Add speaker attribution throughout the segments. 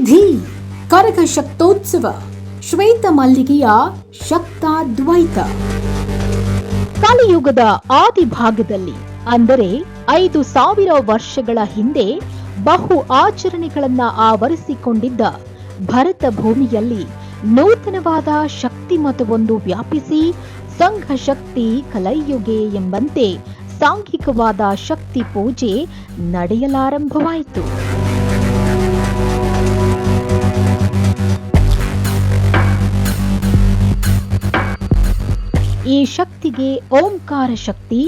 Speaker 1: ಧೀ ಕರಗ ಶಕ್ತೋತ್ಸವ ಶ್ವೇತ ಮಲ್ಲಿಗೆಯ ಶಕ್ತಾದ್ವೈತ.
Speaker 2: ಕಲಿಯುಗದ ಆದಿಭಾಗದಲ್ಲಿ ಅಂದರೆ 5000 ವರ್ಷಗಳ ಹಿಂದೆ ಬಹು ಆಚರಣೆಗಳನ್ನ ಆವರಿಸಿಕೊಂಡಿದ್ದ ಭರತ ಭೂಮಿಯಲ್ಲಿ ನೂತನವಾದ ಶಕ್ತಿಮತವೊಂದು ವ್ಯಾಪಿಸಿ ಸಂಘ ಶಕ್ತಿ ಕಲೈಯುಗೆ ಎಂಬಂತೆ ಸಾಂಘಿಕವಾದ ಶಕ್ತಿ ಪೂಜೆ ನಡೆಯಲಾರಂಭವಾಯಿತು. ಈ ಶಕ್ತಿಗೆ ಓಂಕಾರ ಶಕ್ತಿ,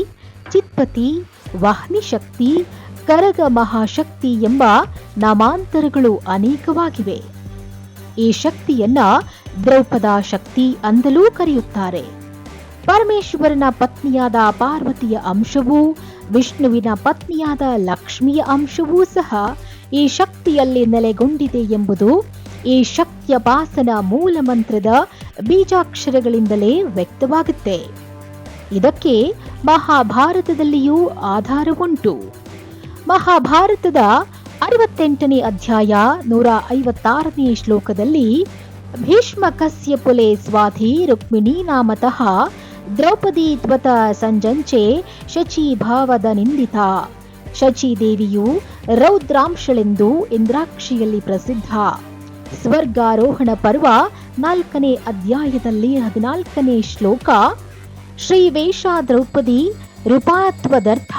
Speaker 2: ಚಿತ್ಪತಿ, ವಾಹನಿ ಶಕ್ತಿ, ಕರಗ ಮಹಾಶಕ್ತಿ ಎಂಬ ನಾಮಾಂತರಗಳು ಅನೇಕವಾಗಿವೆ. ಈ ಶಕ್ತಿಯನ್ನ ದ್ರೌಪದ ಶಕ್ತಿ ಅಂದಲೂ ಕರೆಯುತ್ತಾರೆ. ಪರಮೇಶ್ವರನ ಪತ್ನಿಯಾದ ಪಾರ್ವತಿಯ ಅಂಶವೂ ವಿಷ್ಣುವಿನ ಪತ್ನಿಯಾದ ಲಕ್ಷ್ಮಿಯ ಅಂಶವೂ ಸಹ ಈ ಶಕ್ತಿಯಲ್ಲಿ ನೆಲೆಗೊಂಡಿದೆ ಎಂಬುದು ಈ ಶಕ್ತ್ಯಪಾಸನ ಮೂಲ ಮಂತ್ರದ ಬೀಜಾಕ್ಷರಗಳಿಂದಲೇ ವ್ಯಕ್ತವಾಗುತ್ತೆ. ಇದಕ್ಕೆ ಮಹಾಭಾರತದಲ್ಲಿಯೂ ಆಧಾರವುಂಟು. ಮಹಾಭಾರತದ 68ನೇ ಅಧ್ಯಾಯ 156ನೇ ಶ್ಲೋಕದಲ್ಲಿ ಭೀಷ್ಮ ಕಸ್ಯಪುಲೆ ಸ್ವಾಧಿ ರುಕ್ಮಿಣೀ ನಾಮತಃ ದ್ರೌಪದಿ ತ್ವತ ಸಂಜಂಚೆ ಶಚೀಭಾವದ ನಿಂದಿತ. ಶಚೀದೇವಿಯು ರೌದ್ರಾಂಶಳೆಂದು ಇಂದ್ರಾಕ್ಷಿಯಲ್ಲಿ ಪ್ರಸಿದ್ಧ. ಸ್ವರ್ಗಾರೋಹಣ ಪರ್ವ 4ನೇ ಅಧ್ಯಾಯದಲ್ಲಿ 14ನೇ ಶ್ಲೋಕ ಶ್ರೀವೇಷ ದ್ರೌಪದಿ ರೂಪಾತ್ವದರ್ಥ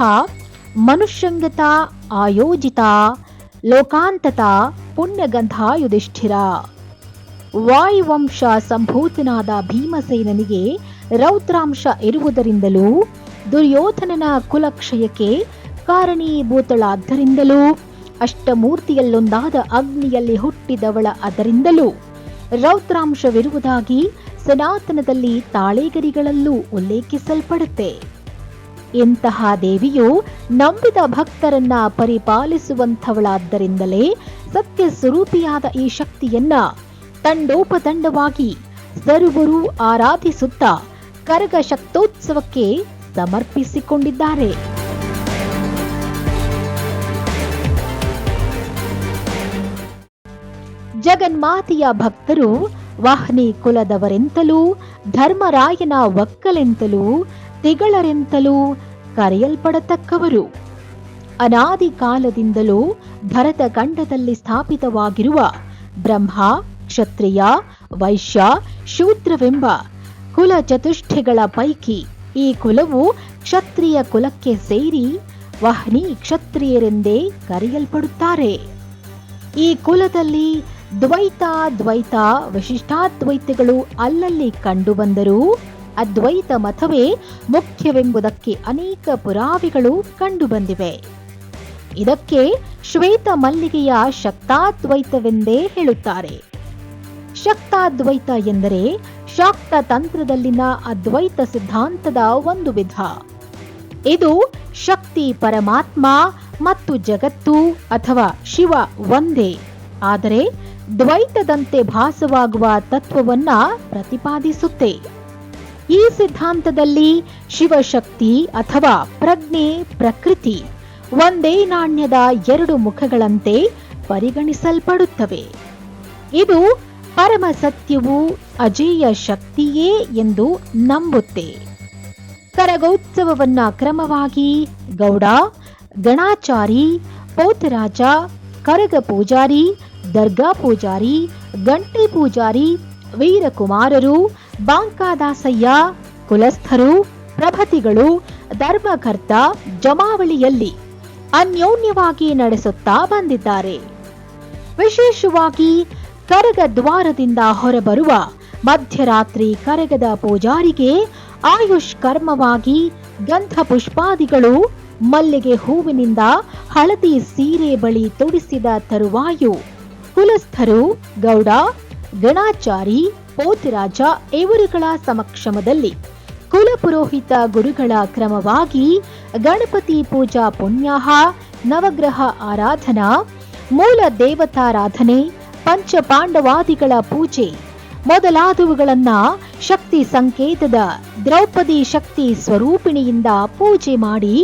Speaker 2: ಮನುಷ್ಯಂಗತ ಆಯೋಜಿತ ಲೋಕಾಂತತ ಪುಣ್ಯಗಂಧ ಯುಧಿಷ್ಠಿರ. ವಾಯುವಂಶ ಸಂಭೂತನಾದ ಭೀಮಸೇನನಿಗೆ ರೌದ್ರಾಂಶ ಇರುವುದರಿಂದಲೂ ದುರ್ಯೋಧನನ ಕುಲಕ್ಷಯಕ್ಕೆ ಕಾರಣೀಭೂತಳಾದ್ದರಿಂದಲೂ ಅಷ್ಟಮೂರ್ತಿಯಲ್ಲೊಂದಾದ ಅಗ್ನಿಯಲ್ಲಿ ಹುಟ್ಟಿದವಳ ಅದರಿಂದಲೂ ರೌದ್ರಾಂಶವಿರುವುದಾಗಿ ಸನಾತನದಲ್ಲಿ ತಾಳೆಗರಿಗಳಲ್ಲೂ ಉಲ್ಲೇಖಿಸಲ್ಪಡುತ್ತೆ. ಇಂತಹ ದೇವಿಯು ನಂಬಿದ ಭಕ್ತರನ್ನ ಪರಿಪಾಲಿಸುವಂಥವಳಾದ್ದರಿಂದಲೇ ಸತ್ಯ ಸ್ವರೂಪಿಯಾದ ಈ ಶಕ್ತಿಯನ್ನ ತಂಡೋಪತಂಡವಾಗಿ ಸರ್ವರು ಆರಾಧಿಸುತ್ತಾ ಕರಗ ಶಕ್ತೋತ್ಸವಕ್ಕೆ ಸಮರ್ಪಿಸಿಕೊಂಡಿದ್ದಾರೆ. ಜಗನ್ಮಾತೆಯ ಭಕ್ತರು ವಾಹನಿ ಕುಲದವರೆಂತಲೂ ಧರ್ಮರಾಯನ ಒಕ್ಕಲೆಂತಲೂ ತಿಗಳರೆಂತಲೂ ಕರೆಯಲ್ಪಡತಕ್ಕವರು. ಅನಾದಿ ಕಾಲದಿಂದಲೂ ಭರತ ಖಂಡದಲ್ಲಿ ಸ್ಥಾಪಿತವಾಗಿರುವ ಬ್ರಹ್ಮ, ಕ್ಷತ್ರಿಯ, ವೈಶ್ಯ, ಶೂದ್ರವೆಂಬ ಕುಲ ಚತುಷ್ಠಿಗಳ ಪೈಕಿ ಈ ಕುಲವು ಕ್ಷತ್ರಿಯ ಕುಲಕ್ಕೆ ಸೇರಿ ವಾಹನಿ ಕ್ಷತ್ರಿಯರೆಂದೇ ಕರೆಯಲ್ಪಡುತ್ತಾರೆ. ಈ ಕುಲದಲ್ಲಿ ದ್ವೈತ, ದ್ವೈತ, ವಿಶಿಷ್ಟಾದ್ವೈತಗಳು ಅಲ್ಲಲ್ಲಿ ಕಂಡುಬಂದರೂ ಅದ್ವೈತ ಮತವೇ ಮುಖ್ಯವೆಂಬುದಕ್ಕೆ ಅನೇಕ ಪುರಾವೆಗಳು ಕಂಡುಬಂದಿವೆ. ಇದಕ್ಕೆ ಶ್ವೇತ ಮಲ್ಲಿಗೆಯ ಶಕ್ತಾದ್ವೈತವೆಂದೇ ಹೇಳುತ್ತಾರೆ. ಶಕ್ತಾದ್ವೈತ ಎಂದರೆ ಶಾಕ್ತ ತಂತ್ರದಲ್ಲಿನ ಅದ್ವೈತ ಸಿದ್ಧಾಂತದ ಒಂದು ವಿಧ. ಇದು ಶಕ್ತಿ ಪರಮಾತ್ಮ ಮತ್ತು ಜಗತ್ತು ಅಥವಾ ಶಿವ ಒಂದೇ, ಆದರೆ ದ್ವೈತದಂತೆ ಭಾಸವಾಗುವ ತತ್ವವನ್ನ ಪ್ರತಿಪಾದಿಸುತ್ತೆ. ಈ ಸಿದ್ಧಾಂತದಲ್ಲಿ ಶಿವಶಕ್ತಿ ಅಥವಾ ಪ್ರಜ್ಞೆ, ಪ್ರಕೃತಿ ಒಂದೇ ನಾಣ್ಯದ 2 ಮುಖಗಳಂತೆ ಪರಿಗಣಿಸಲ್ಪಡುತ್ತವೆ. ಇದು ಪರಮ ಸತ್ಯವು ಅಜೇಯ ಶಕ್ತಿಯೇ ಎಂದು ನಂಬುತ್ತೆ. ಕರಗೋತ್ಸವವನ್ನ ಕ್ರಮವಾಗಿ ಗೌಡ, ಗಣಾಚಾರಿ, ಪೋತರಾಜ, ಕರಗ ಪೂಜಾರಿ, ದರ್ಗಾ ಪೂಜಾರಿ, ಗಂಟೆ ಪೂಜಾರಿ, ವೀರಕುಮಾರರು, ಬಾಂಕಾದಾಸಯ್ಯ, ಕುಲಸ್ಥರು, ಪ್ರಭತಿಗಳು, ಧರ್ಮಕರ್ತ ಜಮಾವಳಿಯಲ್ಲಿ ಅನ್ಯೋನ್ಯವಾಗಿ ನಡೆಸುತ್ತಾ ಬಂದಿದ್ದಾರೆ. ವಿಶೇಷವಾಗಿ ಕರಗ ದ್ವಾರದಿಂದ ಹೊರಬರುವ ಮಧ್ಯರಾತ್ರಿ ಕರಗದ ಪೂಜಾರಿಗೆ ಆಯುಷ್ ಕರ್ಮವಾಗಿ ಗಂಧ ಪುಷ್ಪಾದಿಗಳು, ಮಲ್ಲಿಗೆ ಹೂವಿನಿಂದ ಹಳದಿ ಸೀರೆ ಬಳಿ ತೊಡಿಸಿದ ತರುವಾಯು ಕುಲಸ್ಥರು, ಗೌಡ, ಗಣಾಚಾರಿ, ಪೋತಿರಾಜ ಇವರುಗಳ ಸಮಕ್ಷಮದಲ್ಲಿ ಕುಲಪುರೋಹಿತ ಗುರುಗಳ ಕ್ರಮವಾಗಿ ಗಣಪತಿ ಪೂಜಾ ಪುಣ್ಯಾಹ, ನವಗ್ರಹ ಆರಾಧನಾ, ಮೂಲ ದೇವತಾರಾಧನೆ, ಪಂಚಪಾಂಡವಾದಿಗಳ ಪೂಜೆ ಮೊದಲಾದವುಗಳನ್ನ ಶಕ್ತಿ ಸಂಕೇತದ ದ್ರೌಪದಿ ಶಕ್ತಿ ಸ್ವರೂಪಿಣಿಯಿಂದ ಪೂಜೆ ಮಾಡಿ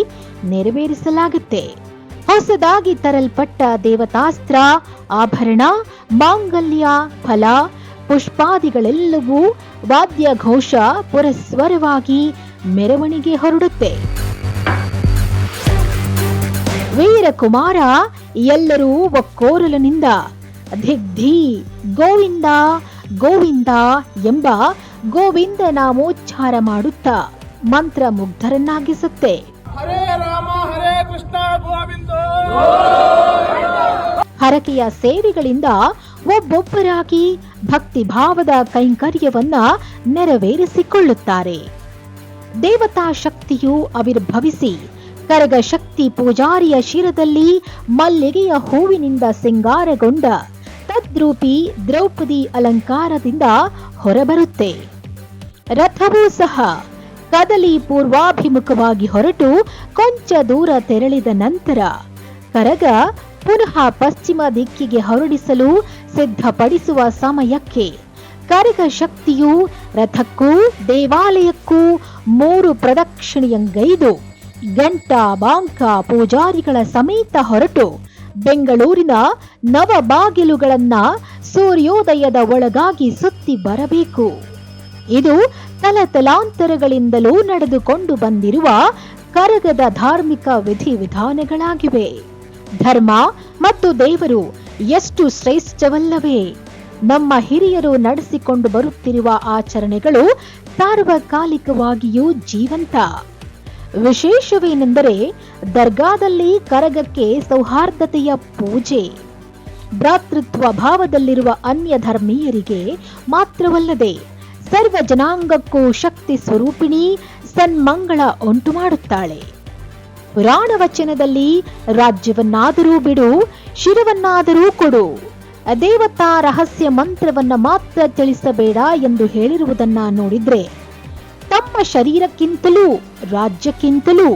Speaker 2: ನೆರವೇರಿಸಲಾಗುತ್ತೆ. ಹೊಸದಾಗಿ ತರಲ್ಪಟ್ಟ ದೇವತಾಸ್ತ್ರ, ಆಭರಣ, ಮಾಂಗಲ್ಯ, ಫಲ, ಪುಷ್ಪಾದಿಗಳೆಲ್ಲವೂ ವಾದ್ಯಘೋಷ ಪುರಸ್ವರವಾಗಿ ಮೆರವಣಿಗೆ ಹೊರಡುತ್ತೆ. ವೀರಕುಮಾರ ಎಲ್ಲರೂ ಒಕ್ಕೋರಲನಿಂದ ಧಿಗ್ಧಿ ಗೋವಿಂದ ಗೋವಿಂದ ಎಂಬ ಗೋವಿಂದ ನಾಮೋಚ್ಚಾರ ಮಾಡುತ್ತಾ ಮಂತ್ರ ಮುಗ್ಧರನ್ನಾಗಿಸುತ್ತೆ.
Speaker 3: ಹರೇ ರಾಮ ಹರೇ ಕೃಷ್ಣ ಗೋವಿಂದ.
Speaker 2: ಹರಕೆಯ ಸೇವೆಗಳಿಂದ ಒಬ್ಬೊಬ್ಬರಾಗಿ ಭಕ್ತಿ ಭಾವದ ಕೈಂಕರ್ಯವನ್ನ ನೆರವೇರಿಸಿಕೊಳ್ಳುತ್ತಾರೆ. ದೇವತಾ ಶಕ್ತಿಯು ಆವಿರ್ಭವಿಸಿ ಕರಗ ಶಕ್ತಿ ಪೂಜಾರಿಯ ಶಿರದಲ್ಲಿ ಮಲ್ಲಿಗೆಯ ಹೂವಿನಿಂದ ಸಿಂಗಾರಗೊಂಡ ತದ್ರೂಪಿ ದ್ರೌಪದಿ ಅಲಂಕಾರದಿಂದ ಹೊರಬರುತ್ತೆ. ರಥವೂ ಸಹ ಕದಲಿ ಪೂರ್ವಾಭಿಮುಖವಾಗಿ ಹೊರಟು ಕೊಂಚ ದೂರ ತೆರಳಿದ ನಂತರ ಕರಗ ಪುನಃ ಪಶ್ಚಿಮ ದಿಕ್ಕಿಗೆ ಹೊರಡಿಸಲು ಸಿದ್ಧಪಡಿಸುವ ಸಮಯಕ್ಕೆ ಕರಗ ಶಕ್ತಿಯು ರಥಕ್ಕೂ ದೇವಾಲಯಕ್ಕೂ 3 ಪ್ರದಕ್ಷಿಣೆಯಂಗೈದು ಗಂಟಾ ಬಾಂಕ ಪೂಜಾರಿಗಳ ಸಮೇತ ಹೊರಟು ಬೆಂಗಳೂರಿನ ನವ ಬಾಗಿಲುಗಳನ್ನ ಸೂರ್ಯೋದಯದ ಒಳಗಾಗಿ ಸುತ್ತಿ ಬರಬೇಕು. ಇದು ತಲತಲಾಂತರಗಳಿಂದಲೂ ನಡೆದುಕೊಂಡು ಬಂದಿರುವ ಕರಗದ ಧಾರ್ಮಿಕ ವಿಧಿವಿಧಾನಗಳಾಗಿವೆ. ಧರ್ಮ ಮತ್ತು ದೇವರು ಎಷ್ಟು ಶ್ರೇಷ್ಠವಲ್ಲವೇ? ನಮ್ಮ ಹಿರಿಯರು ನಡೆಸಿಕೊಂಡು ಬರುತ್ತಿರುವ ಆಚರಣೆಗಳು ಸಾರ್ವಕಾಲಿಕವಾಗಿಯೂ ಜೀವಂತ. ವಿಶೇಷವೇನೆಂದರೆ ದರ್ಗಾದಲ್ಲಿ ಕರಗಕ್ಕೆ ಸೌಹಾರ್ದತೆಯ ಪೂಜೆ. ಭ್ರಾತೃತ್ವ ಭಾವದಲ್ಲಿರುವ ಅನ್ಯ ಧರ್ಮೀಯರಿಗೆ ಮಾತ್ರವಲ್ಲದೆ ಸರ್ವ ಜನಾಂಗಕ್ಕೂ ಶಕ್ತಿ ಸ್ವರೂಪಿಣಿ ಸನ್ಮಂಗಳ ಉಂಟು ಮಾಡುತ್ತಾಳೆ. ಪುರಾಣ ವಚನದಲ್ಲಿ ರಾಜ್ಯವನ್ನಾದರೂ ಬಿಡು, ಶಿರವನ್ನಾದರೂ ಕೊಡು, ದೇವತಾ ರಹಸ್ಯ ಮಂತ್ರವನ್ನ ಮಾತ್ರ ತಿಳಿಸಬೇಡ ಎಂದು ಹೇಳಿರುವುದನ್ನ ನೋಡಿದ್ರೆ ತಮ್ಮ ಶರೀರಕ್ಕಿಂತಲೂ ರಾಜ್ಯಕ್ಕಿಂತಲೂ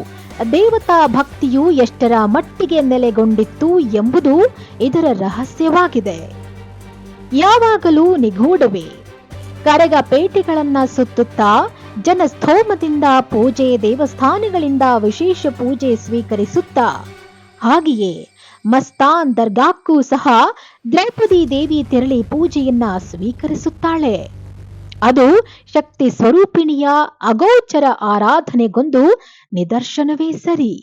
Speaker 2: ದೇವತಾ ಭಕ್ತಿಯು ಎಷ್ಟರ ಮಟ್ಟಿಗೆ ನೆಲೆಗೊಂಡಿತ್ತು ಎಂಬುದು ಇದರ ರಹಸ್ಯವಾಗಿದೆ. ಯಾವಾಗಲೂ ನಿಗೂಢವೇ. ಕರಗ ಪೇಟೆಗಳನ್ನ ಸುತ್ತುತ್ತಾ ಜನಸ್ಥೋಮದಿಂದ ಪೂಜೆ, ದೇವಸ್ಥಾನಗಳಿಂದ ವಿಶೇಷ ಪೂಜೆ ಸ್ವೀಕರಿಸುತ್ತಾ ಹಾಗೆಯೇ ಮಸ್ತಾನ್ ದರ್ಗಾಕ್ಕೂ ಸಹ ದ್ರೌಪದಿ ದೇವಿ ತೆರಳಿ ಪೂಜೆಯನ್ನ ಸ್ವೀಕರಿಸುತ್ತಾಳೆ. ಅದು ಶಕ್ತಿ ಸ್ವರೂಪಿಣಿಯ ಅಗೋಚರ ಆರಾಧನೆಗೊಂದು ನಿದರ್ಶನವೇ ಸರಿ.